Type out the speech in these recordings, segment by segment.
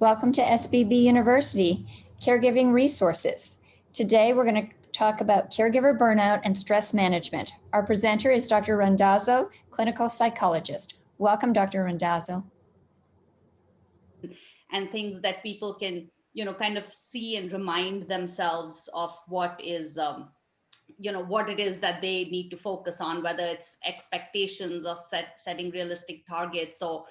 Welcome to SBB University, Caregiving Resources. Today, we're going to talk about caregiver burnout and stress management. Our presenter is Dr. Randazzo, clinical psychologist. Welcome, Dr. Randazzo. And things that people can, kind of see and remind themselves of what is, what it is that they need to focus on, whether it's expectations or setting realistic targets or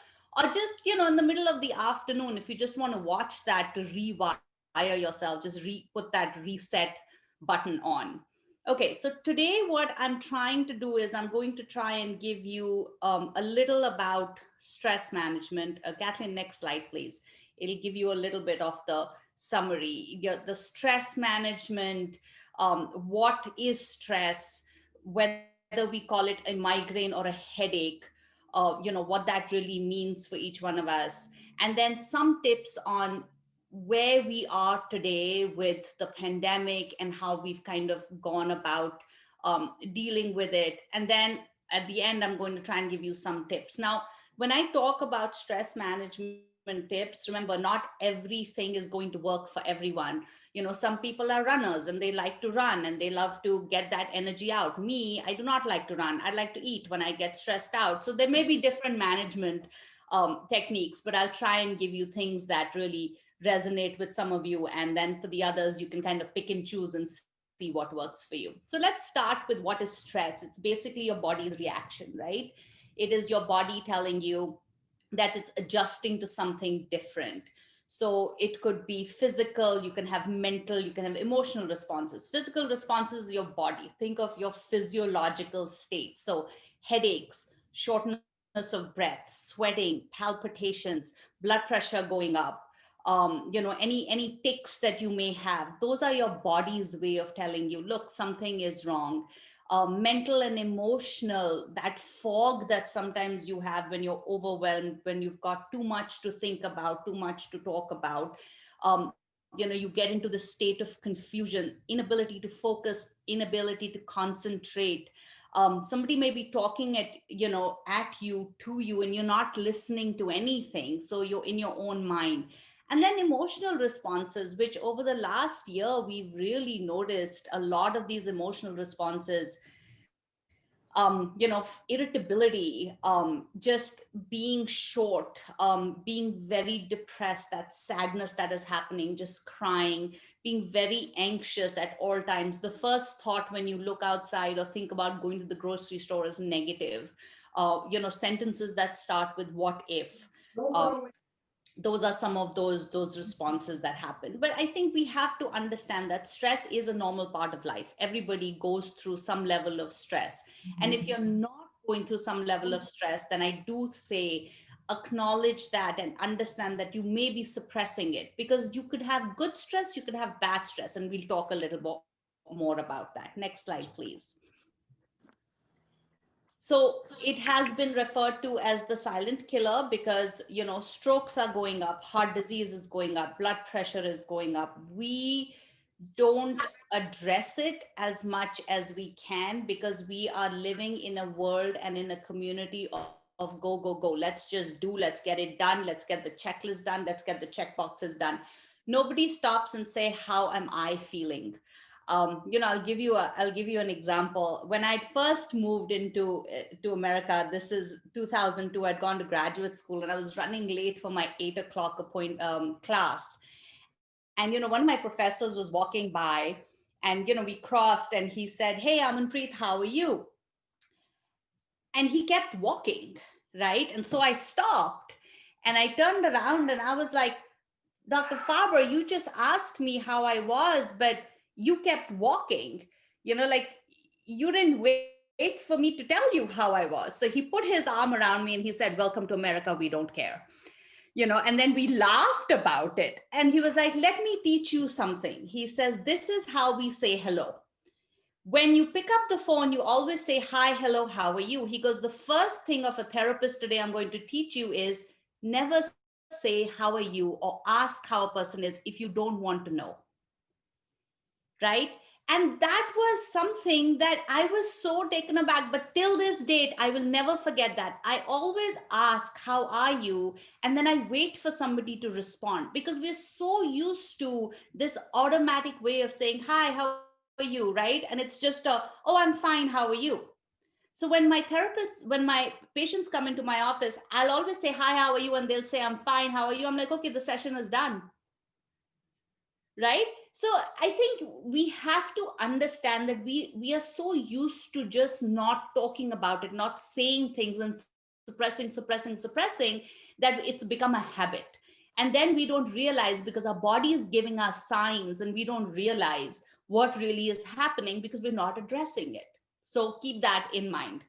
just, in the middle of the afternoon, if you just want to watch that to rewire yourself, just put that reset button on. Okay, so today what I'm trying to do is I'm going to try and give you a little about stress management. Kathleen, next slide, please. It'll give you a little bit of the summary, the stress management, what is stress, whether we call it a migraine or a headache, what that really means for each one of us. And then some tips on where we are today with the pandemic and how we've kind of gone about dealing with it. And then at the end, I'm going to try and give you some tips. Now, when I talk about stress management tips, remember, not everything is going to work for everyone. Some people are runners and they like to run and they love to get that energy out. Me, I do not like to run. I like to eat when I get stressed out. So there may be different management techniques, but I'll try and give you things that really resonate with some of you. And then for the others, you can kind of pick and choose and see what works for you. So let's start with what is stress. It's basically your body's reaction, right? It is your body telling you that it's adjusting to something different. So it could be physical, you can have mental, you can have emotional responses. Physical responses is your body. Think of your physiological state. So headaches, shortness of breath, sweating, palpitations, blood pressure going up, any tics that you may have. Those are your body's way of telling you, look, something is wrong. Mental and emotional, that fog that sometimes you have when you're overwhelmed, when you've got too much to think about, too much to talk about. You get into the state of confusion, inability to focus, inability to concentrate. Somebody may be talking at you, to you, and you're not listening to anything. So you're in your own mind. And then emotional responses, which over the last year, we've really noticed a lot of these emotional responses, irritability, just being short, being very depressed, that sadness that is happening, just crying, being very anxious at all times. The first thought when you look outside or think about going to the grocery store is negative. Sentences that start with what if. Those are some of those responses that happen. But I think we have to understand that stress is a normal part of life. Everybody goes through some level of stress. Mm-hmm. And if you're not going through some level of stress, then I do say acknowledge that and understand that you may be suppressing it, because you could have good stress, you could have bad stress, and we'll talk a little more about that. Next slide, please. So it has been referred to as the silent killer because, strokes are going up, heart disease is going up, blood pressure is going up. We don't address it as much as we can because we are living in a world and in a community of go, go, go. Let's just do, let's get it done. Let's get the checklist done. Let's get the check boxes done. Nobody stops and say, how am I feeling? I'll give you an example. When I'd first moved to America, this is 2002, I'd gone to graduate school and I was running late for my 8 o'clock class. And, one of my professors was walking by and, we crossed and he said, "Hey, Amanpreet, how are you?" And he kept walking, right? And so I stopped and I turned around and I was like, "Dr. Faber, you just asked me how I was, but you kept walking, like you didn't wait for me to tell you how I was." So he put his arm around me and he said, "Welcome to America. We don't care." And then we laughed about it. And he was like, "Let me teach you something." He says, "This is how we say hello. When you pick up the phone, you always say, 'Hi, hello, how are you?'" He goes, "The first thing of a therapist today I'm going to teach you is never say, 'How are you?' or ask how a person is if you don't want to know." Right? And that was something that I was so taken aback. But till this date, I will never forget that. I always ask, how are you? And then I wait for somebody to respond, because we're so used to this automatic way of saying, hi, how are you? Right. And it's just oh, I'm fine. How are you? So when my patients come into my office, I'll always say, hi, how are you? And they'll say, I'm fine. How are you? I'm like, okay, the session is done. Right. So I think we have to understand that we are so used to just not talking about it, not saying things, and suppressing, that it's become a habit. And then we don't realize, because our body is giving us signs, and we don't realize what really is happening because we're not addressing it. So keep that in mind.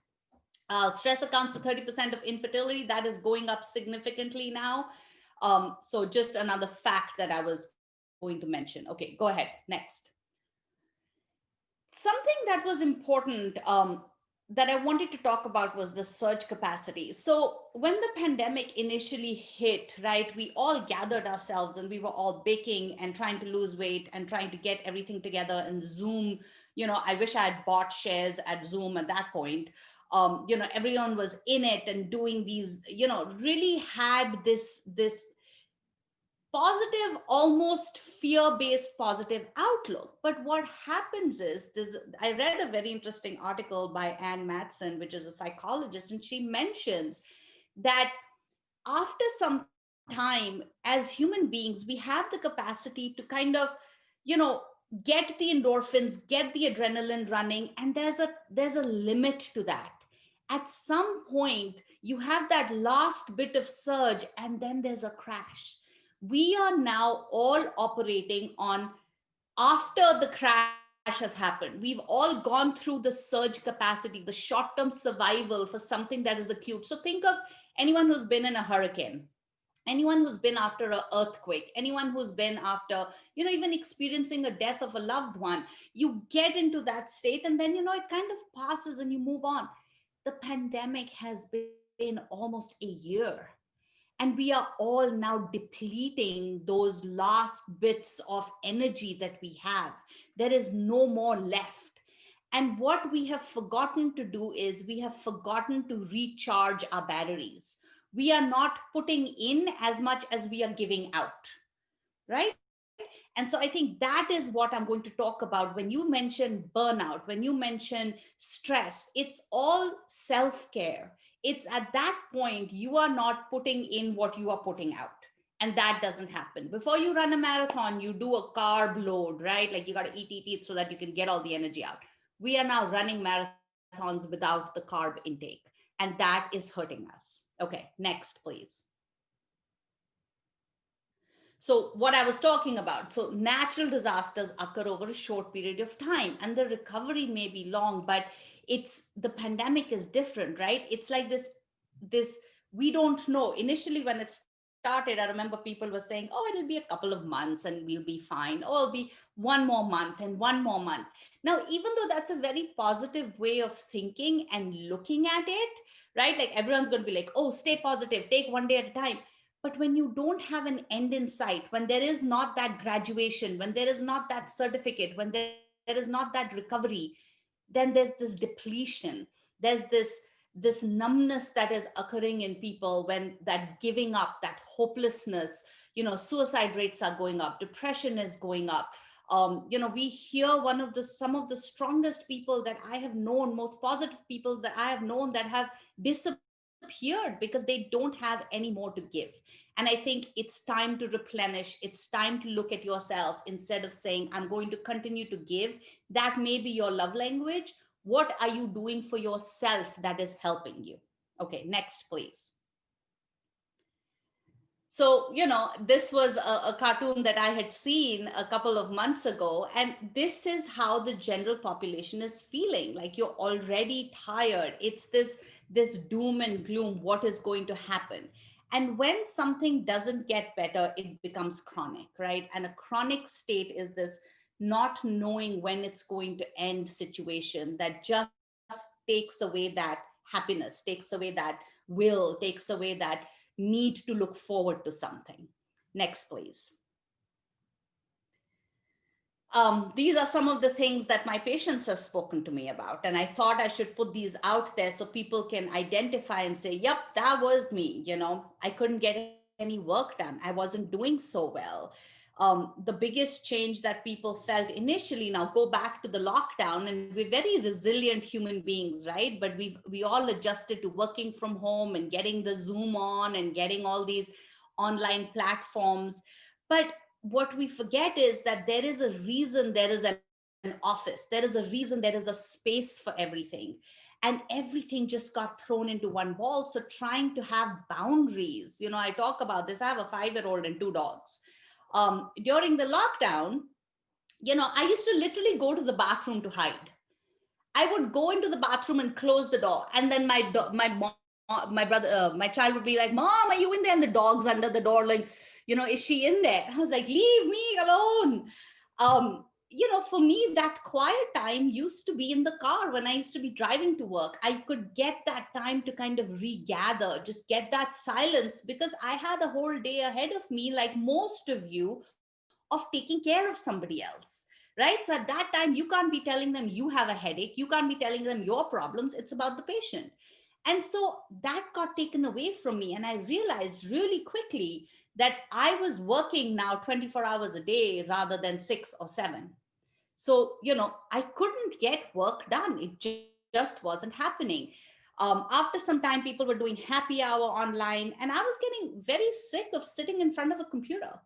Stress accounts for 30% of infertility. That is going up significantly now. So just another fact that I was going to mention. Okay, go ahead. Next. Something that was important, that I wanted to talk about, was the surge capacity. So when the pandemic initially hit, right, we all gathered ourselves and we were all baking and trying to lose weight and trying to get everything together. And Zoom, I wish I had bought shares at Zoom at that point. Everyone was in it and doing these, really had this positive, almost fear-based positive outlook. But what happens is this: I read a very interesting article by Ann Matson, which is a psychologist, and she mentions that after some time, as human beings, we have the capacity to kind of, you know, get the endorphins, get the adrenaline running, and there's a limit to that. At some point, you have that last bit of surge, and then there's a crash. We are now all operating on after the crash has happened. We've all gone through the surge capacity, the short term survival for something that is acute. So think of anyone who's been in a hurricane, anyone who's been after an earthquake, anyone who's been after, even experiencing a death of a loved one. You get into that state, and then, it kind of passes and you move on. The pandemic has been almost a year, and we are all now depleting those last bits of energy that we have. There is no more left. And what we have forgotten to do is we have forgotten to recharge our batteries. We are not putting in as much as we are giving out, right? And so I think that is what I'm going to talk about. When you mention burnout, when you mention stress, it's all self care. It's at that point you are not putting in what you are putting out. And that doesn't happen. Before you run a marathon, you do a carb load, right? Like you got to eat so that you can get all the energy out. We are now running marathons without the carb intake, and that is hurting us. Okay, next, please. So what I was talking about, so natural disasters occur over a short period of time, and the recovery may be long, but it's the pandemic is different, right? It's like this we don't know. Initially, when it started, I remember people were saying, oh, it'll be a couple of months and we'll be fine. Oh, it'll be one more month and one more month. Now, even though that's a very positive way of thinking and looking at it, right? Like everyone's going to be like, oh, stay positive, take one day at a time. But when you don't have an end in sight, when there is not that graduation, when there is not that certificate, when there is not that recovery, then there's this depletion. There's this numbness that is occurring in people, when that giving up, that hopelessness, suicide rates are going up, depression is going up. We hear some of the strongest people that I have known, most positive people that I have known, that have disappeared because they don't have any more to give. And I think it's time to replenish. It's time to look at yourself. Instead of saying, I'm going to continue to give, that may be your love language. What are you doing for yourself that is helping you? Okay, next, please. So, this was a cartoon that I had seen a couple of months ago, and this is how the general population is feeling. Like you're already tired. It's this doom and gloom. What is going to happen? And when something doesn't get better, it becomes chronic, right? And a chronic state is this not knowing when it's going to end situation that just takes away that happiness, takes away that will, takes away that need to look forward to something. Next, please. These are some of the things that my patients have spoken to me about. And I thought I should put these out there so people can identify and say, yep, that was me. I couldn't get any work done. I wasn't doing so well. The biggest change that people felt initially, now go back to the lockdown, and we're very resilient human beings, right? But we all adjusted to working from home and getting the Zoom on and getting all these online platforms. But what we forget is that there is a reason there is an office, there is a reason there is a space for everything. And everything just got thrown into one ball. So trying to have boundaries, I talk about this. I have a 5-year-old and 2 dogs. During the lockdown, I used to literally go to the bathroom to hide. I would go into the bathroom and close the door, and then my mom, my brother, my child would be like, "Mom, are you in there?" And the dog's under the door, like, is she in there? I was like, "Leave me alone." For me, that quiet time used to be in the car when I used to be driving to work. I could get that time to kind of regather, just get that silence, because I had a whole day ahead of me, like most of you, of taking care of somebody else, right? So at that time, you can't be telling them you have a headache. You can't be telling them your problems. It's about the patient. And so that got taken away from me. And I realized really quickly that I was working now 24 hours a day rather than 6 or 7. So, I couldn't get work done. It just wasn't happening. After some time, people were doing happy hour online, and I was getting very sick of sitting in front of a computer.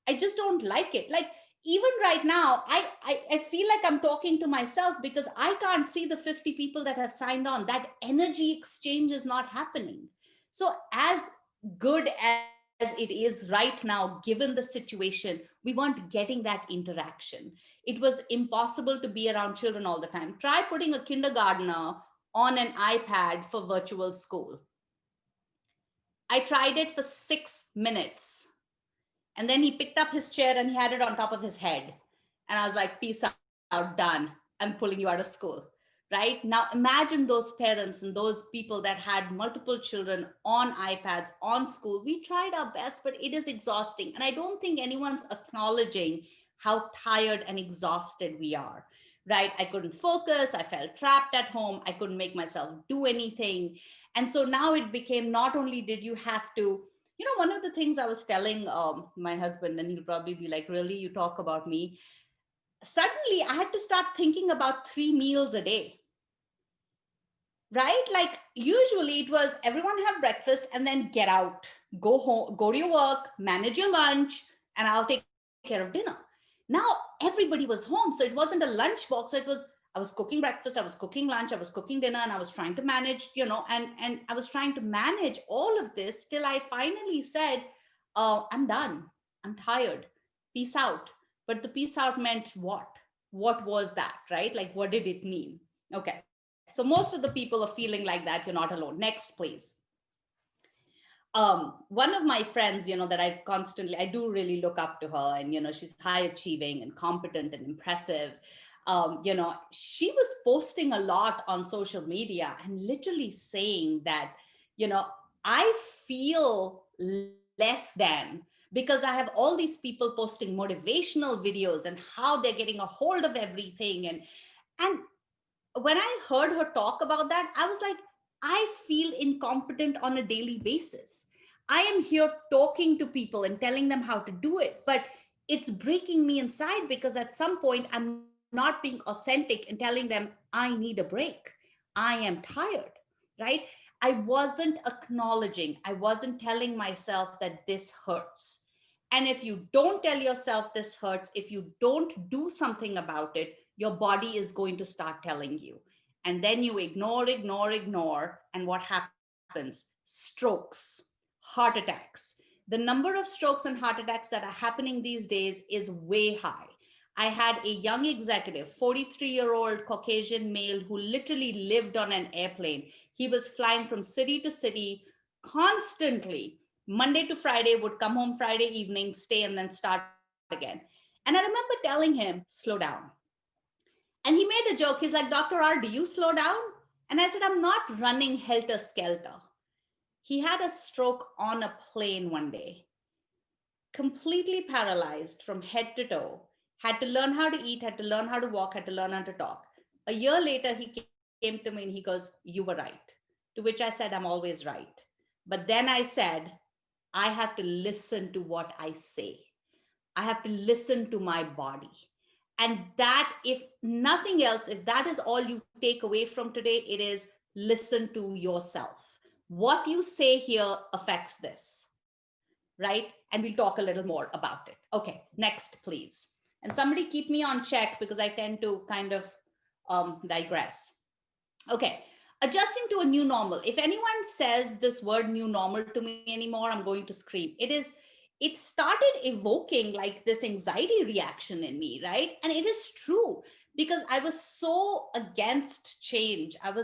I just don't like it. Like, even right now, I feel like I'm talking to myself because I can't see the 50 people that have signed on. That energy exchange is not happening. So as good as it is right now, given the situation, we want getting that interaction. It was impossible to be around children all the time. Try putting a kindergartner on an iPad for virtual school. I tried it for 6 minutes. And then he picked up his chair and he had it on top of his head. And I was like, peace out, done. I'm pulling you out of school. Right? Now imagine those parents and those people that had multiple children on iPads, on school. We tried our best, but it is exhausting. And I don't think anyone's acknowledging how tired and exhausted we are. Right? I couldn't focus. I felt trapped at home. I couldn't make myself do anything. And so now it became, not only did you have to, one of the things I was telling my husband, and he'll probably be like, really, you talk about me? Suddenly, I had to start thinking about 3 meals a day, right? Like, usually it was everyone have breakfast and then get out, go home, go to your work, manage your lunch, and I'll take care of dinner. Now, everybody was home. So it wasn't a lunch box. It was, I was cooking breakfast, I was cooking lunch, I was cooking dinner, and I was trying to manage, and I was trying to manage all of this till I finally said, I'm done. I'm tired. Peace out. But the peace out meant what? What was that, right? Like, what did it mean? Okay. So most of the people are feeling like that. You're not alone. Next, please. One of my friends, that I do really look up to her, and, she's high achieving and competent and impressive. She was posting a lot on social media and literally saying that, I feel less than, because I have all these people posting motivational videos and how they're getting a hold of everything. And when I heard her talk about that, I was like, I feel incompetent on a daily basis. I am here talking to people and telling them how to do it, but it's breaking me inside because at some point I'm not being authentic and telling them I need a break. I am tired, right? I wasn't acknowledging, I wasn't telling myself that this hurts. And if you don't tell yourself this hurts, if you don't do something about it, your body is going to start telling you. And then you ignore, ignore, ignore. And what happens? Strokes, heart attacks. The number of strokes and heart attacks that are happening these days is way high. I had a young executive, 43-year-old Caucasian male, who literally lived on an airplane. He was flying from city to city constantly. Monday to Friday, would come home Friday evening, stay, and then start again. And I remember telling him, slow down. And he made a joke. He's like, Dr. R, do you slow down? And I said, I'm not running helter skelter. He had a stroke on a plane one day, completely paralyzed from head to toe, had to learn how to eat, had to learn how to walk, had to learn how to talk. A year later, he came to me and he goes, "You were right." To which I said, "I'm always right." But then I said, "I have to listen to what I say. I have to listen to my body." And that, if nothing else, if that is all you take away from today, it is listen to yourself. What you say here affects this, right? And we'll talk a little more about it. Okay, next, please. And somebody keep me on check because I tend to kind of digress. Okay, adjusting to a new normal. If anyone says this word new normal to me anymore, I'm going to scream. It started evoking like this anxiety reaction in me, right? And it is true because I was so against change. It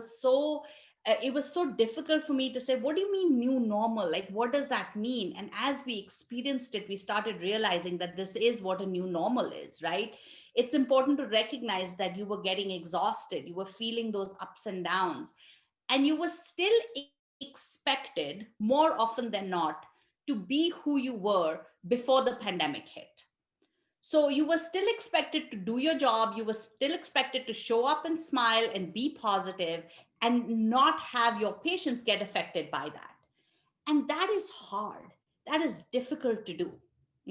was so difficult for me to say, what do you mean new normal? Like, what does that mean? And as we experienced it, we started realizing that this is what a new normal is, right? It's important to recognize that you were getting exhausted, you were feeling those ups and downs, and you were still expected more often than not to be who you were before the pandemic hit. So you were still expected to do your job, you were still expected to show up and smile and be positive and not have your patients get affected by that. And that is hard. That is difficult to do.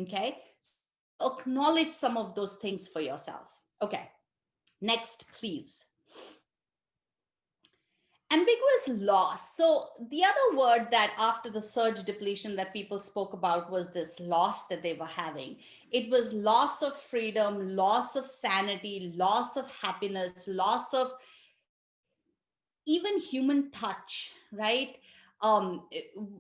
Okay. So acknowledge some of those things for yourself. Okay. Next, please. Ambiguous loss. So the other word that after the surge depletion that people spoke about was this loss that they were having. It was loss of freedom, loss of sanity, loss of happiness, loss of even human touch, right?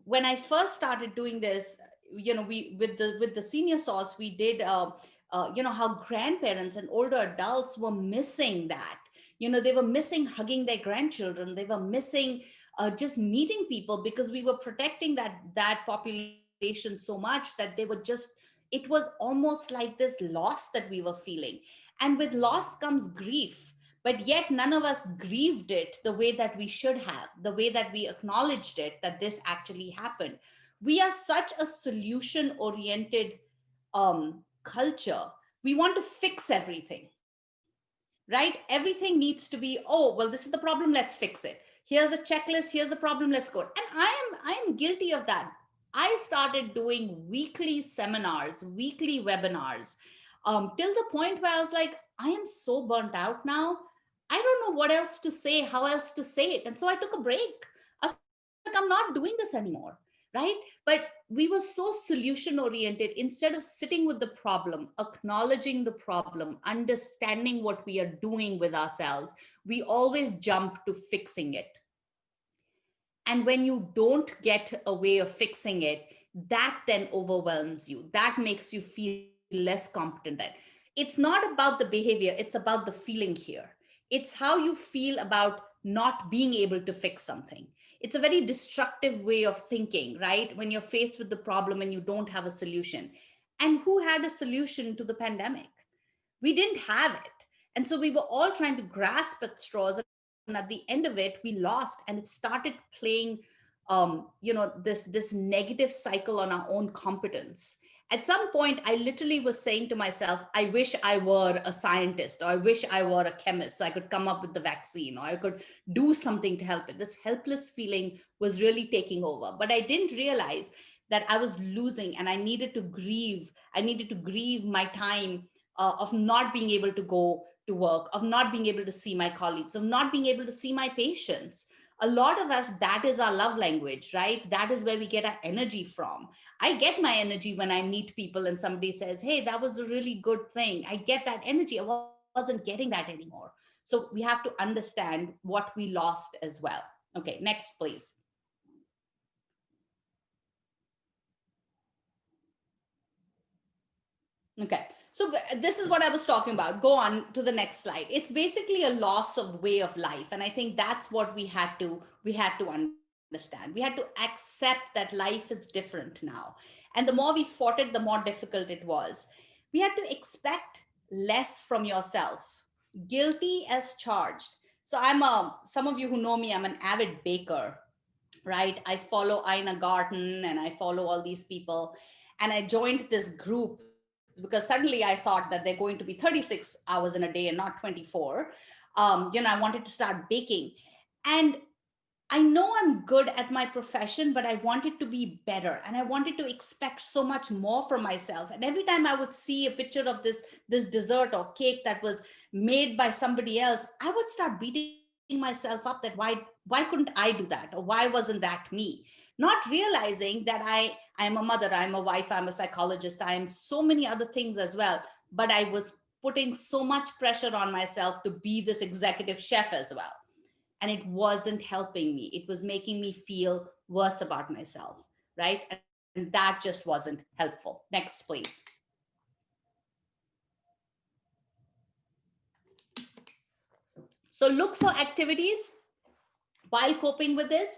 When I first started doing this, we with the senior source, we did how grandparents and older adults were missing that. They were missing hugging their grandchildren. They were missing just meeting people because we were protecting that population so much that they were just, it was almost like this loss that we were feeling. And with loss comes grief, but yet none of us grieved it the way that we should have, the way that we acknowledged it, that this actually happened. We are such a solution oriented culture. We want to fix everything, right? Everything needs to be, oh, well, this is the problem, let's fix it. Here's a checklist, here's the problem, let's go. And I am guilty of that. I started doing weekly seminars, weekly webinars, till the point where I was like, I am so burnt out now. I don't know what else to say, how else to say it. And so I took a break. I was like, I'm not doing this anymore, right? But we were so solution oriented. Instead of sitting with the problem, acknowledging the problem, understanding what we are doing with ourselves, we always jump to fixing it. And when you don't get a way of fixing it, that then overwhelms you. That makes you feel less competent. That it's not about the behavior, it's about the feeling here. It's how you feel about not being able to fix something. It's a very destructive way of thinking, right? When you're faced with the problem and you don't have a solution. And who had a solution to the pandemic? We didn't have it. And so we were all trying to grasp at straws. And at the end of it, we lost, and it started playing this negative cycle on our own competence. At some point, I literally was saying to myself, I wish I were a scientist, or I wish I were a chemist so I could come up with the vaccine, or I could do something to help it. This helpless feeling was really taking over. But I didn't realize that I was losing, and I needed to grieve. I needed to grieve my time of not being able to go to work, of not being able to see my colleagues, of not being able to see my patients. A lot of us, that is our love language, right? That is where we get our energy from. I get my energy when I meet people and somebody says, hey, that was a really good thing. I get that energy. I wasn't getting that anymore. So we have to understand what we lost as well. Okay, next, please. Okay, so this is what I was talking about. Go on to the next slide. It's basically a loss of way of life, and I think that's what we had to understand. We had to accept that life is different now, and the more we fought it, the more difficult it was. We had to expect less from yourself, guilty as charged. So some of you who know me, I'm an avid baker, right? I follow Ina Garten and I follow all these people. And I joined this group because suddenly I thought that they're going to be 36 hours in a day and not 24. I wanted to start baking. And I know I'm good at my profession, but I wanted to be better, and I wanted to expect so much more from myself. And every time I would see a picture of this dessert or cake that was made by somebody else, I would start beating myself up that why couldn't I do that, or why wasn't that me? Not realizing that I'm a mother, I'm a wife, I'm a psychologist, I'm so many other things as well. But I was putting so much pressure on myself to be this executive chef as well, and it wasn't helping me. It was making me feel worse about myself, right? And that just wasn't helpful. Next, please. So look for activities while coping with this,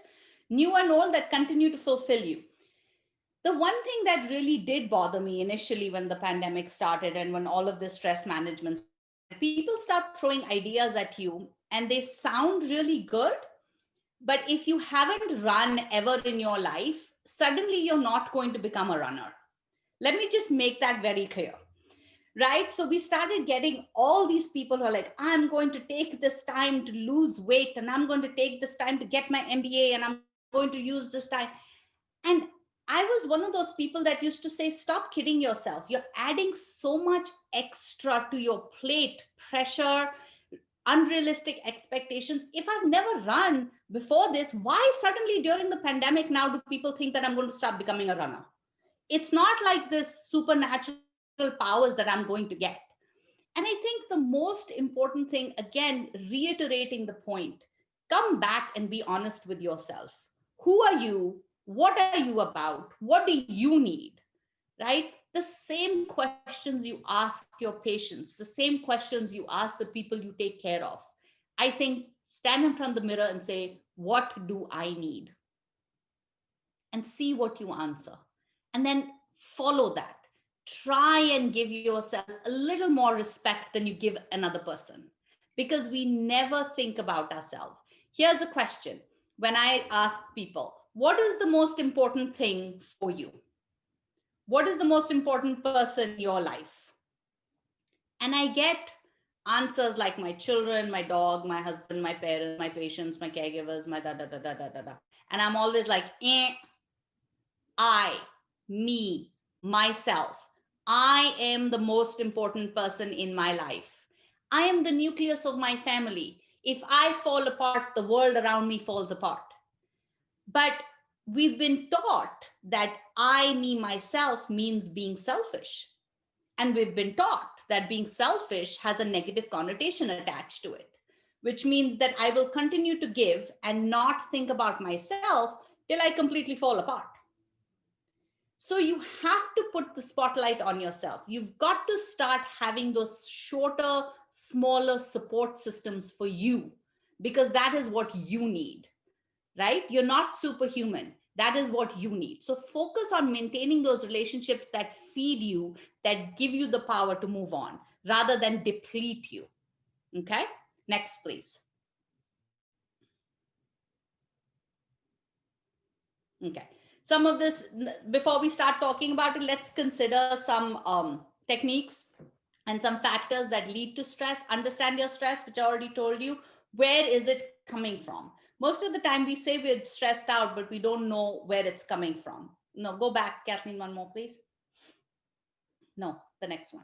new and old, that continue to fulfill you. The one thing that really did bother me initially when the pandemic started and when all of this stress management started, people start throwing ideas at you and they sound really good. But if you haven't run ever in your life, suddenly you're not going to become a runner. Let me just make that very clear, right? So we started getting all these people who are like, I'm going to take this time to lose weight, and I'm going to take this time to get my MBA, and I'm going to use this time. And I was one of those people that used to say, stop kidding yourself. You're adding so much extra to your plate, pressure, unrealistic expectations. If I've never run before this, why suddenly during the pandemic now do people think that I'm going to start becoming a runner? It's not like this supernatural powers that I'm going to get. And I think the most important thing, again, reiterating the point, come back and be honest with yourself. Who are you? What are you about? What do you need? Right? The same questions you ask your patients, the same questions you ask the people you take care of. I think stand in front of the mirror and say, what do I need? And see what you answer. And then follow that. Try and give yourself a little more respect than you give another person, because we never think about ourselves. Here's a question. When I ask people, what is the most important thing for you? What is the most important person in your life? And I get answers like my children, my dog, my husband, my parents, my patients, my caregivers, my da da da da da da da. And I'm always like, I, me, myself. I am the most important person in my life. I am the nucleus of my family. If I fall apart, the world around me falls apart. But we've been taught that I, me, myself means being selfish. And we've been taught that being selfish has a negative connotation attached to it, which means that I will continue to give and not think about myself till I completely fall apart. So you have to put the spotlight on yourself. You've got to start having those shorter, smaller support systems for you, because that is what you need, right? You're not superhuman. That is what you need. So focus on maintaining those relationships that feed you, that give you the power to move on, rather than deplete you. Okay? Next, please. Okay. Some of this, before we start talking about it, let's consider some techniques and some factors that lead to stress. Understand your stress, which I already told you. Where is it coming from? Most of the time we say we're stressed out, but we don't know where it's coming from. No, go back, Kathleen, one more, please. No, the next one.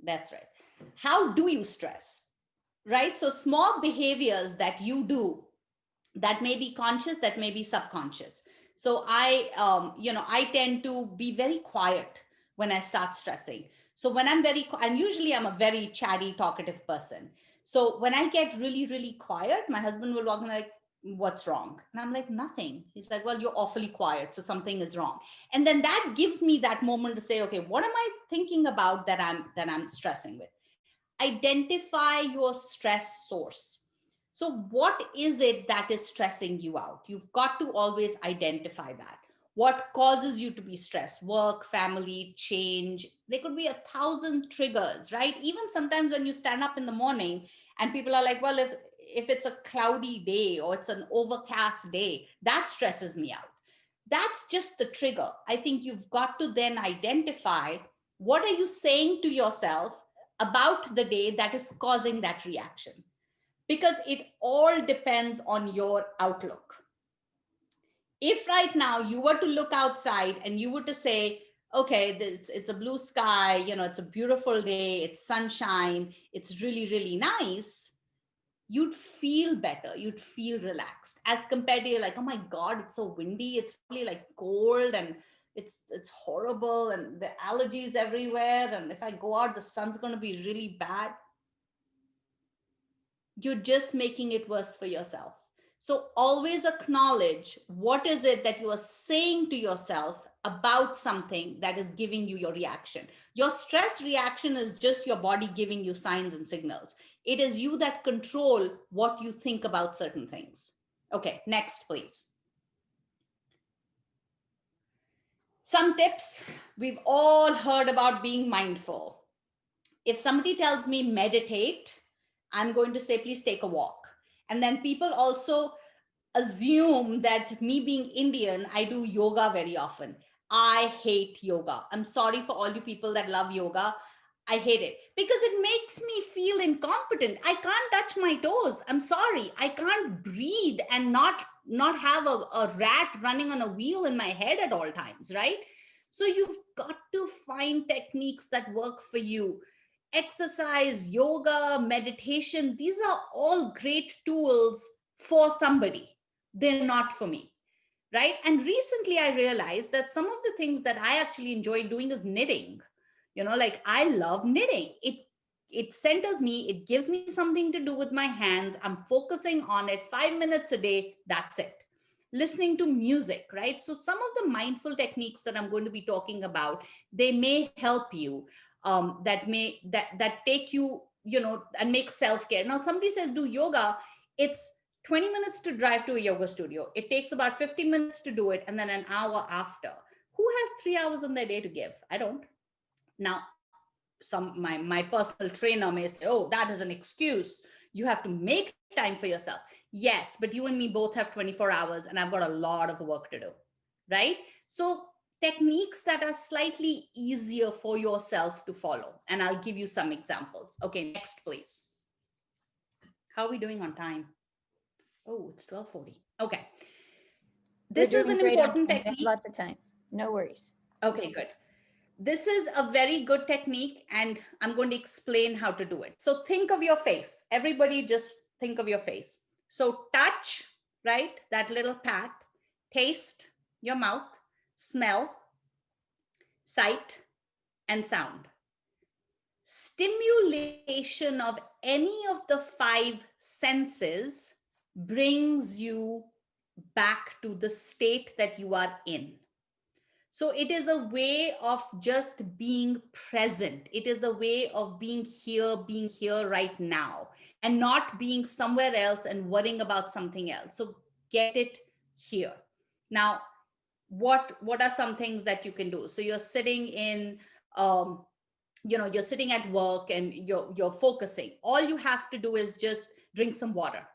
That's right. How do you stress? Right? So small behaviors that you do, that may be conscious, that may be subconscious. So I tend to be very quiet when I start stressing. So when and usually I'm a very chatty, talkative person. So when I get really, really quiet, my husband will walk in like, what's wrong? And I'm like, nothing. He's like, well, you're awfully quiet, so something is wrong. And then that gives me that moment to say, okay, what am I thinking about that I'm stressing with? Identify your stress source. So what is it that is stressing you out? You've got to always identify that. What causes you to be stressed? Work, family, change. There could be 1,000 triggers, right? Even sometimes when you stand up in the morning and people are like, well, if it's a cloudy day or it's an overcast day, that stresses me out. That's just the trigger. I think you've got to then identify What are you saying to yourself about the day that is causing that reaction? Because it all depends on your outlook. If right now you were to look outside and you were to say, okay, it's a blue sky, it's a beautiful day, it's sunshine, it's really, really nice, you'd feel better, you'd feel relaxed, as compared to, you're like, oh my God, it's so windy, it's really like cold, and it's horrible, and the allergies everywhere, and if I go out, the sun's going to be really bad. You're just making it worse for yourself. So always acknowledge what is it that you are saying to yourself about something that is giving you your reaction. Your stress reaction is just your body giving you signs and signals. It is you that control what you think about certain things. Okay, next, please. Some tips. We've all heard about being mindful. If somebody tells me meditate, I'm going to say, please take a walk. And then people also assume that me being Indian, I do yoga very often. I hate yoga. I'm sorry for all you people that love yoga. I hate it because it makes me feel incompetent. I can't touch my toes. I'm sorry. I can't breathe and not have a rat running on a wheel in my head at all times, right? So you've got to find techniques that work for you. Exercise, yoga, meditation, these are all great tools for somebody. They're not for me, right? And recently I realized that some of the things that I actually enjoy doing is knitting. Like, I love knitting. It centers me, it gives me something to do with my hands. I'm focusing on it 5 minutes a day, that's it. Listening to music, right? So some of the mindful techniques that I'm going to be talking about, they may help you, that take you, and make self-care. Now somebody says do yoga, it's 20 minutes to drive to a yoga studio. It takes about 50 minutes to do it, and then an hour after. Who has 3 hours in their day to give? I don't. Now, my personal trainer may say, oh, that is an excuse. You have to make time for yourself. Yes, but you and me both have 24 hours, and I've got a lot of work to do, right? So techniques that are slightly easier for yourself to follow. And I'll give you some examples. Okay, next, please. How are we doing on time? Oh, it's 12:40. Okay. This is an important technique. Lots of time. No worries. Okay, good. This is a very good technique, and I'm going to explain how to do it. So think of your face. Everybody just think of your face. So touch, right? That little pat, taste, your mouth, smell, sight, and sound. Stimulation of any of the 5 senses brings you back to the state that you are in. So it is a way of just being present. It is a way of being here right now, and not being somewhere else and worrying about something else. So get it here. Now, what are some things that you can do? So you're sitting in, you're sitting at work and you're focusing. All you have to do is just drink some water.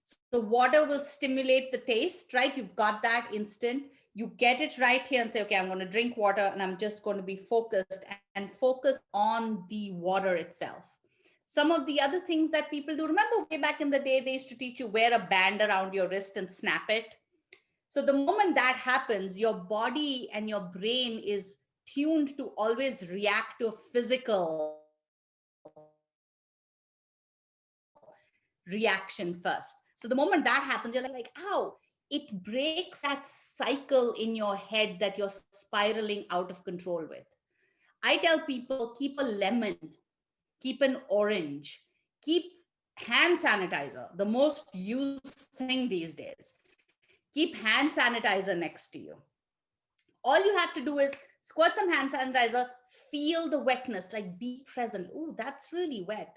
So the water will stimulate the taste, right? You've got that instant. You get it right here and say, okay, I'm going to drink water, and I'm just going to be focused and focus on the water itself. Some of the other things that people do, remember way back in the day, they used to teach you wear a band around your wrist and snap it. So the moment that happens, your body and your brain is tuned to always react to a physical reaction first. So the moment that happens, you're like, ow, it breaks that cycle in your head that you're spiraling out of control with. I tell people, keep a lemon, keep an orange, keep hand sanitizer, the most used thing these days. Keep hand sanitizer next to you. All you have to do is squirt some hand sanitizer, feel the wetness, like be present. Ooh, that's really wet.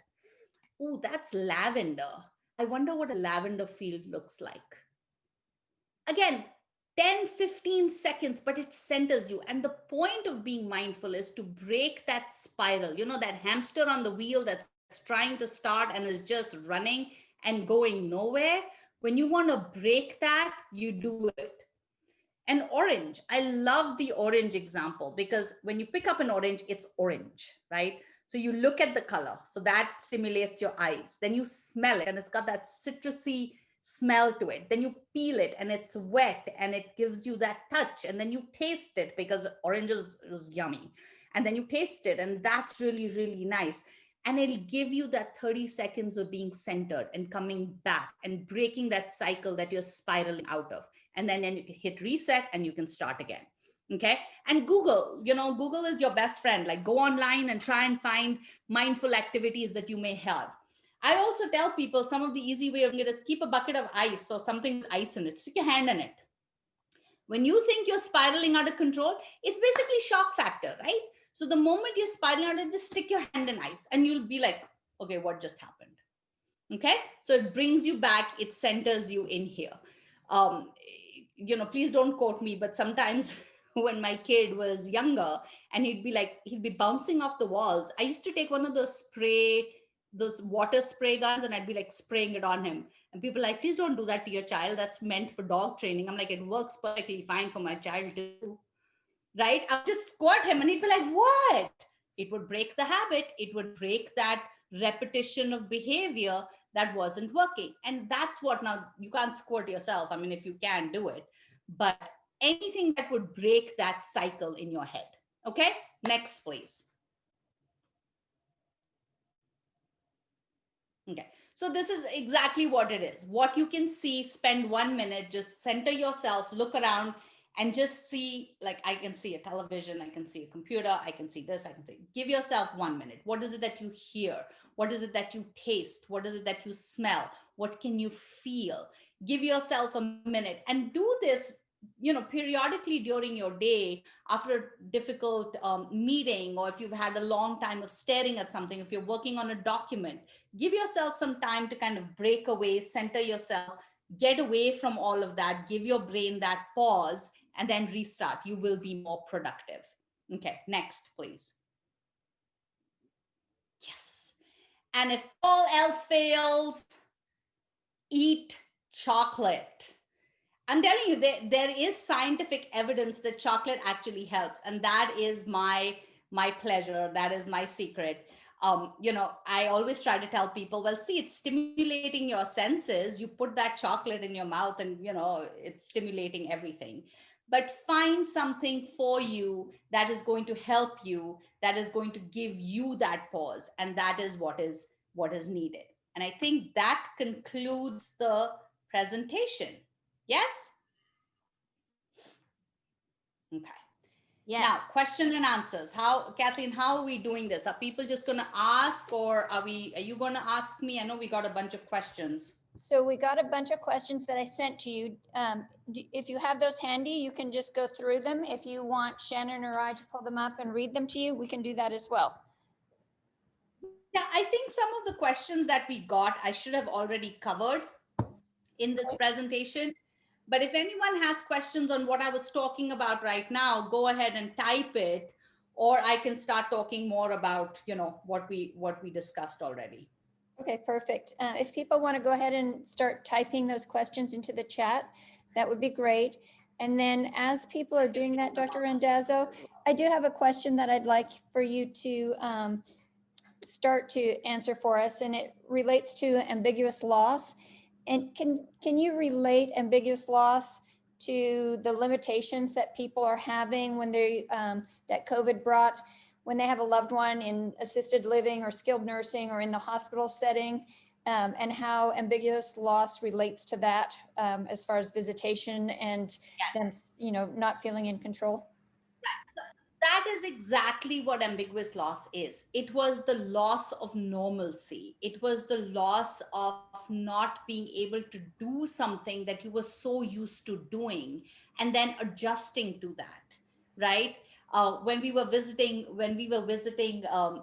Ooh, that's lavender. I wonder what a lavender field looks like. Again, 10, 15 seconds, but it centers you. And the point of being mindful is to break that spiral, that hamster on the wheel that's trying to start and is just running and going nowhere. When you want to break that, you do it. And orange, I love the orange example, because when you pick up an orange, it's orange, right? So you look at the color, so that stimulates your eyes. Then you smell it, and it's got that citrusy smell to it. Then you peel it, and it's wet, and it gives you that touch. And then you taste it, because orange is yummy. And then you taste it, and that's really, really nice. And it'll give you that 30 seconds of being centered and coming back and breaking that cycle that you're spiraling out of. And then you can hit reset and you can start again. Okay. And Google, Google is your best friend. Like, go online and try and find mindful activities that you may have. I also tell people, some of the easy way of doing it is keep a bucket of ice or something with ice in it. Stick your hand in it. When you think you're spiraling out of control, it's basically shock factor, right? So the moment you're spiraling out, just stick your hand in ice and you'll be like, okay, what just happened? Okay. So it brings you back. It centers you in here. Um, please don't quote me, but sometimes when my kid was younger and he'd be bouncing off the walls, I used to take one of those water spray guns, and I'd be like spraying it on him. And people are like, please don't do that to your child. That's meant for dog training. I'm like, it works perfectly fine for my child too. Right? I'll just squirt him and he'd be like, what? It would break the habit. It would break that repetition of behavior that wasn't working. And that's what, now you can't squirt yourself. I mean, if you can, do it. But anything that would break that cycle in your head. Okay? Next, please. Okay. So this is exactly what it is. What you can see, spend 1 minute, just center yourself, look around, and just see, like, I can see a television, I can see a computer, I can see this, I can see. Give yourself 1 minute. What is it that you hear? What is it that you taste? What is it that you smell? What can you feel? Give yourself a minute and do this, periodically during your day, after a difficult meeting, or if you've had a long time of staring at something, if you're working on a document, give yourself some time to kind of break away, center yourself, get away from all of that, give your brain that pause, and then restart. You will be more productive. Okay, next, please. Yes. And if all else fails, eat chocolate. I'm telling you, there is scientific evidence that chocolate actually helps. And that is my pleasure. That is my secret. I always try to tell people, well, see, it's stimulating your senses. You put that chocolate in your mouth and, it's stimulating everything. But find something for you that is going to help you, that is going to give you that pause. And that is what is needed. And I think that concludes the presentation. Yes? Okay. Yes. Now, question and answers. Kathleen, how are we doing this? Are people just going to ask, or are you going to ask me? I know we got a bunch of questions. So we got a bunch of questions that I sent to you. If you have those handy, you can just go through them. If you want Shannon or I to pull them up and read them to you, we can do that as well. Yeah, I think some of the questions that we got, I should have already covered in this presentation. But if anyone has questions on what I was talking about right now, go ahead and type it, or I can start talking more about, what we discussed already. Okay, perfect. If people want to go ahead and start typing those questions into the chat, that would be great. And then as people are doing that, Dr. Randazzo, I do have a question that I'd like for you to start to answer for us, and it relates to ambiguous loss. And can you relate ambiguous loss to the limitations that people are having when they that COVID brought, when they have a loved one in assisted living or skilled nursing or in the hospital setting, and how ambiguous loss relates to that as far as visitation and them, not feeling in control? That is exactly what ambiguous loss is. It was the loss of normalcy. It was the loss of not being able to do something that you were so used to doing, and then adjusting to that, right? When we were visiting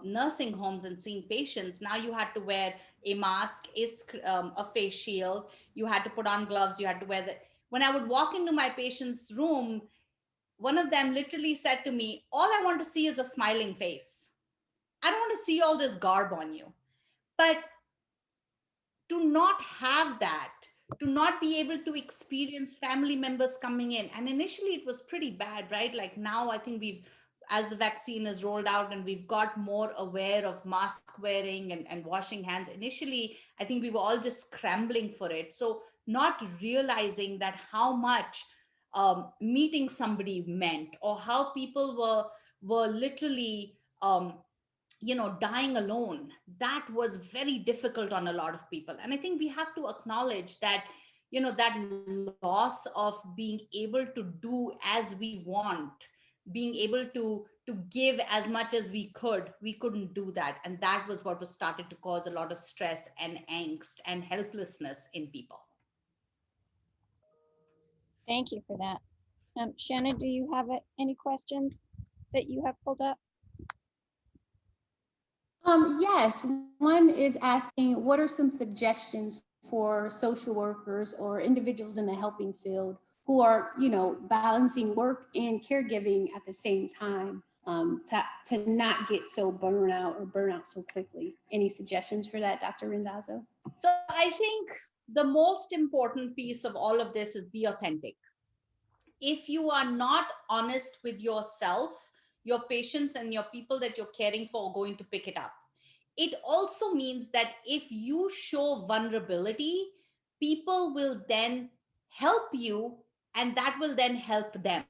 nursing homes and seeing patients, now you had to wear a mask, a face shield. You had to put on gloves. You had to wear the. When I would walk into my patient's room, one of them literally said to me, all I want to see is a smiling face. I don't want to see all this garb on you. But to not have that, to not be able to experience family members coming in. And initially it was pretty bad, right? Like now I think as the vaccine is rolled out and we've got more aware of mask wearing and washing hands, initially I think we were all just scrambling for it. So not realizing that how much meeting somebody meant, or how people were literally dying alone, that was very difficult on a lot of people. And I think we have to acknowledge that that loss of being able to do as we want, being able to give as much as we couldn't do that. And that was what was started to cause a lot of stress and angst and helplessness in people. Thank you for that. Shannon, do you have any questions that you have pulled up? Yes, one is asking, what are some suggestions for social workers or individuals in the helping field who are, balancing work and caregiving at the same time, to not get so burn out so quickly? Any suggestions for that, Dr. Randazzo? So I think the most important piece of all of this is be authentic. If you are not honest with yourself, your patients and your people that you're caring for are going to pick it up. It also means that if you show vulnerability, people will then help you, and that will then help them,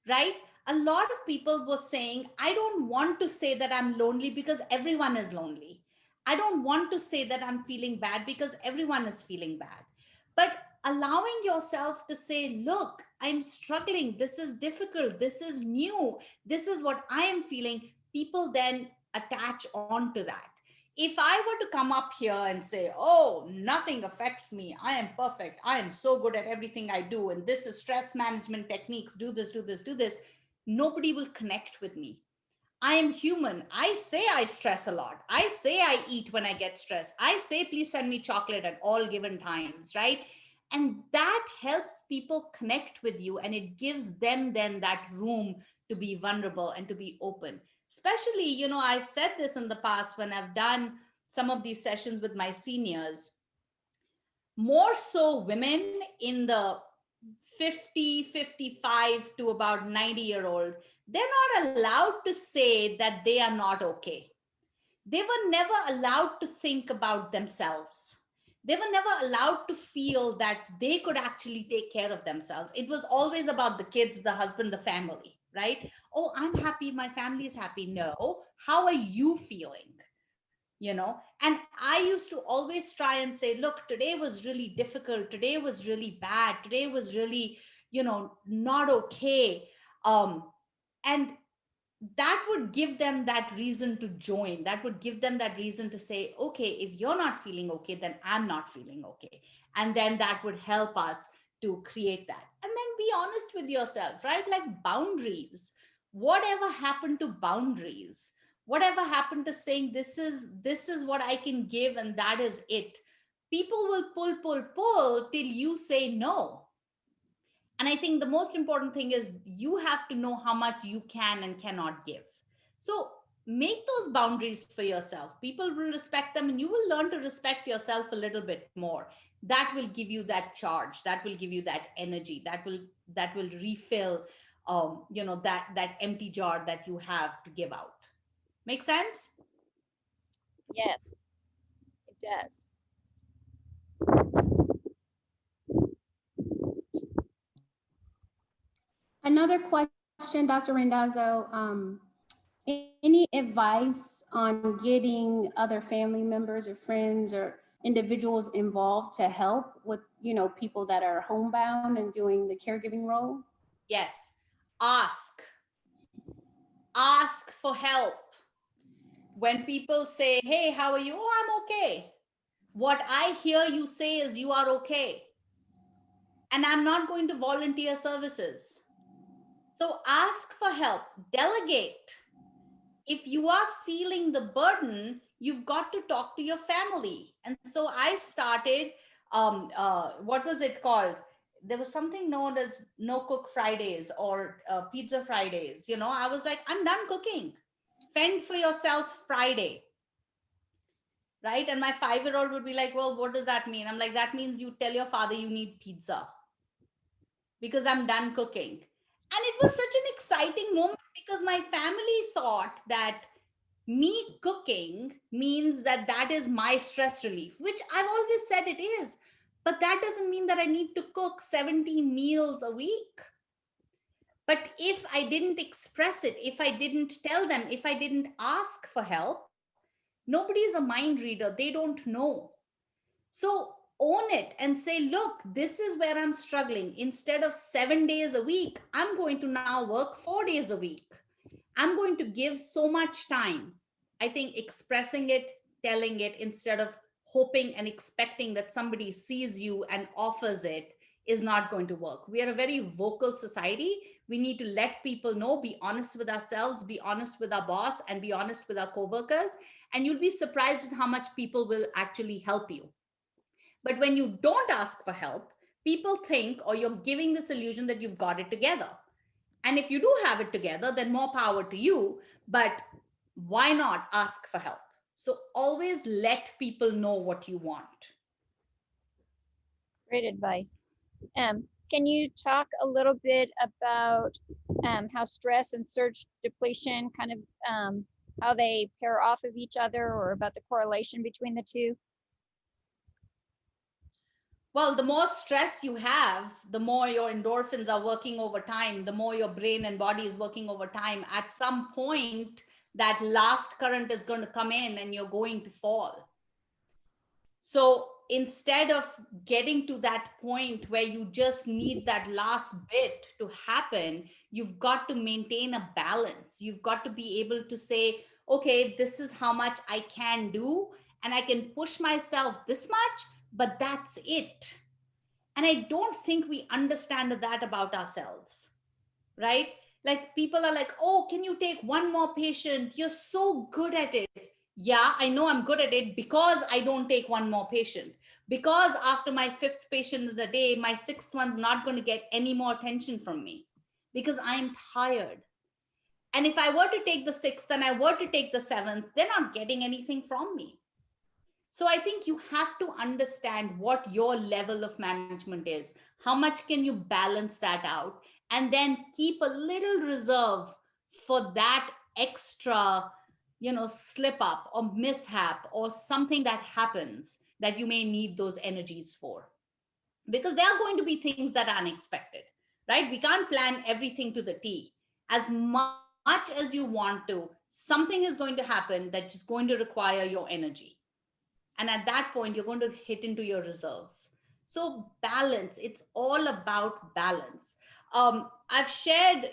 right? A lot of people were saying, I don't want to say that I'm lonely because everyone is lonely. I don't want to say that I'm feeling bad because everyone is feeling bad. But allowing yourself to say, look, I'm struggling. This is difficult. This is new. This is what I am feeling. People then attach on to that. If I were to come up here and say, oh, nothing affects me, I am perfect, I am so good at everything I do, and this is stress management techniques, do this, do this, do this, nobody will connect with me. I am human. I say I stress a lot. I say I eat when I get stressed. I say, please send me chocolate at all given times, right? And that helps people connect with you, and it gives them then that room to be vulnerable and to be open. Especially, I've said this in the past when I've done some of these sessions with my seniors, more so women in the 50, 55 to about 90-year-old, they're not allowed to say that they are not okay. They were never allowed to think about themselves. They were never allowed to feel that they could actually take care of themselves. It was always about the kids, the husband, the family, right? Oh, I'm happy, my family is happy. No, how are you feeling? And I used to always try and say, look, today was really difficult, today was really bad, today was really not okay. And that would give them that reason to join. That would give them that reason to say, okay, if you're not feeling okay, then I'm not feeling okay. And then that would help us to create that. And then be honest with yourself, right? Like boundaries. Whatever happened to boundaries? Whatever happened to saying, this is what I can give and that is it? People will pull till you say no. And I think the most important thing is you have to know how much you can and cannot give. So make those boundaries for yourself. People will respect them, and you will learn to respect yourself a little bit more. That will give you that charge. That will give you that energy. That will refill, that empty jar that you have to give out. Make sense? Yes, it does. Another question, Dr. Randazzo, any advice on getting other family members or friends or individuals involved to help with, people that are homebound and doing the caregiving role? Yes. Ask for help. When people say, hey, how are you? Oh, I'm okay. What I hear you say is you are okay. And I'm not going to volunteer services. So ask for help, delegate. If you are feeling the burden, you've got to talk to your family. And so I started, what was it called? There was something known as No Cook Fridays or Pizza Fridays. I was like, I'm done cooking. Fend for yourself Friday. right? And my 5-year-old would be like, well, what does that mean? I'm like, that means you tell your father you need pizza because I'm done cooking. And it was such an exciting moment because my family thought that me cooking means that that is my stress relief, which I've always said it is. But that doesn't mean that I need to cook 17 meals a week. But if I didn't express it, if I didn't tell them, if I didn't ask for help, nobody is a mind reader. They don't know. So own it and say, look, this is where I'm struggling. Instead of 7 days a week, I'm going to now work 4 days a week. I'm going to give so much time. I think expressing it, telling it, instead of hoping and expecting that somebody sees you and offers it, is not going to work. We are a very vocal society. We need to let people know, be honest with ourselves, be honest with our boss, and be honest with our coworkers. And you'll be surprised at how much people will actually help you. But when you don't ask for help, people think, or you're giving this illusion that you've got it together. And if you do have it together, then more power to you. But why not ask for help? So always let people know what you want. Great advice. Can you talk a little bit about how stress and surge depletion kind of how they pair off of each other, or about the correlation between the two? Well, the more stress you have, the more your endorphins are working over time, the more your brain and body is working over time. At some point, that last current is going to come in and you're going to fall. So instead of getting to that point where you just need that last bit to happen, you've got to maintain a balance. You've got to be able to say, okay, this is how much I can do, and I can push myself this much, but that's it. And I don't think we understand that about ourselves, right? Like people are like, oh, can you take one more patient? You're so good at it. Yeah, I know I'm good at it because I don't take one more patient. Because after my 5th patient of the day, my 6th one's not going to get any more attention from me because I'm tired. And if I were to take the 6th and I were to take the 7th, they're not getting anything from me. So I think you have to understand what your level of management is. How much can you balance that out? And then keep a little reserve for that extra, slip up or mishap or something that happens that you may need those energies for. Because there are going to be things that are unexpected, right? We can't plan everything to the T. As much as you want to, something is going to happen that is going to require your energy. And at that point, you're going to hit into your reserves. So balance, it's all about balance. I've shared,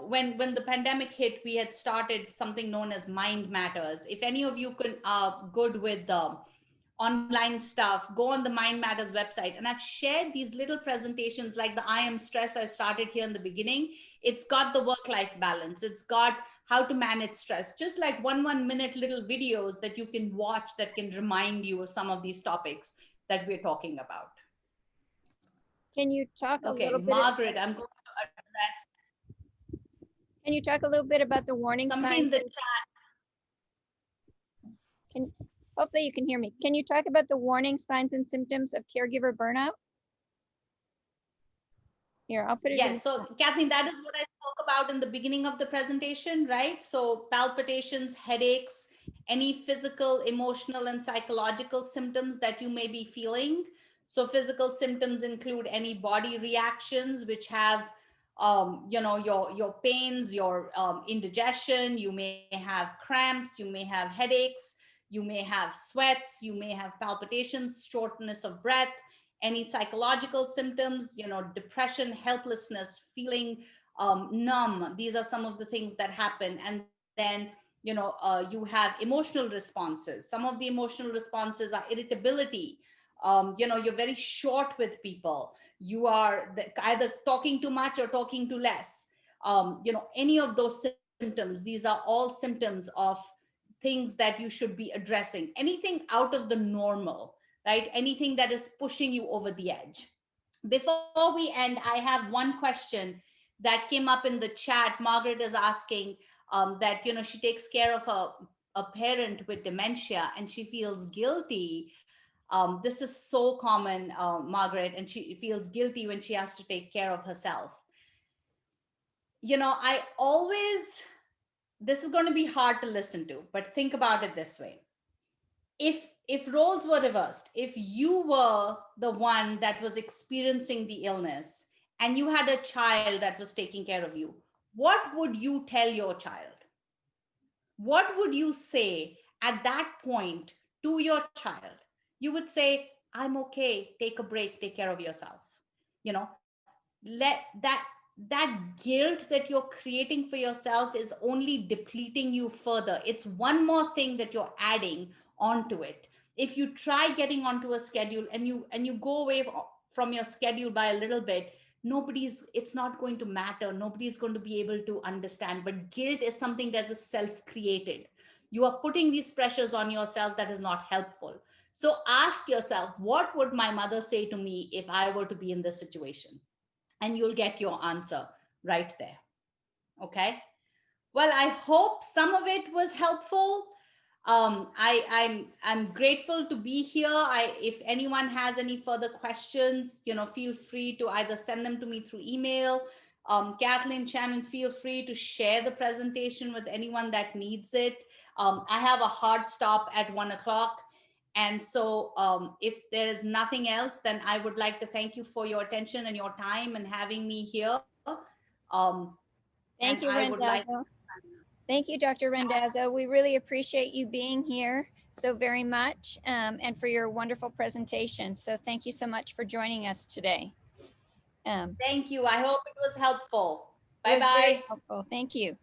when the pandemic hit, we had started something known as Mind Matters. If any of you are good with online stuff, go on the Mind Matters website. And I've shared these little presentations like the I Am Stress I started here in the beginning. It's got the work-life balance. It's got how to manage stress, just like 1 minute little videos that you can watch that can remind you of some of these topics that we're talking about. Can you talk a Okay, little bit? Margaret, I'm going to address. Can you talk a little bit about the warning Somebody signs? in the chat. Hopefully you can hear me. Can you talk about the warning signs and symptoms of caregiver burnout? Here, I'll put it in. Yes, so Kathleen, that is what I spoke about in the beginning of the presentation, right? So palpitations, headaches, any physical, emotional, and psychological symptoms that you may be feeling. So physical symptoms include any body reactions, which have, your pains, your indigestion. You may have cramps, you may have headaches, you may have sweats, you may have palpitations, shortness of breath, any psychological symptoms, depression, helplessness, feeling numb. These are some of the things that happen. And then, you have emotional responses. Some of the emotional responses are irritability. You're very short with people. You are either talking too much or talking too less. Any of those symptoms, these are all symptoms of things that you should be addressing. Anything out of the normal, right? Anything that is pushing you over the edge. Before we end, I have one question that came up in the chat. Margaret is asking that, she takes care of a parent with dementia and she feels guilty. This is so common, Margaret, and she feels guilty when she has to take care of herself. I always, this is going to be hard to listen to, but think about it this way. If roles were reversed, if you were the one that was experiencing the illness and you had a child that was taking care of you, what would you tell your child? What would you say at that point to your child? You would say, I'm okay, take a break, take care of yourself. Let that guilt that you're creating for yourself is only depleting you further. It's one more thing that you're adding onto it. If you try getting onto a schedule and you go away from your schedule by a little bit, it's not going to matter. Nobody's going to be able to understand. But guilt is something that is self-created. You are putting these pressures on yourself that is not helpful. So ask yourself, what would my mother say to me if I were to be in this situation? And you'll get your answer right there. Okay. Well, I hope some of it was helpful. I'm grateful to be here. If anyone has any further questions, feel free to either send them to me through email. Kathleen, Shannon, feel free to share the presentation with anyone that needs it. I have a hard stop at 1:00. And so if there is nothing else, then I would like to thank you for your attention and your time and having me here. Thank you, Randazzo. Thank you, Dr. Randazzo. We really appreciate you being here so very much and for your wonderful presentation. So thank you so much for joining us today. Thank you. I hope it was helpful. It was very Bye-bye. helpful. Thank you.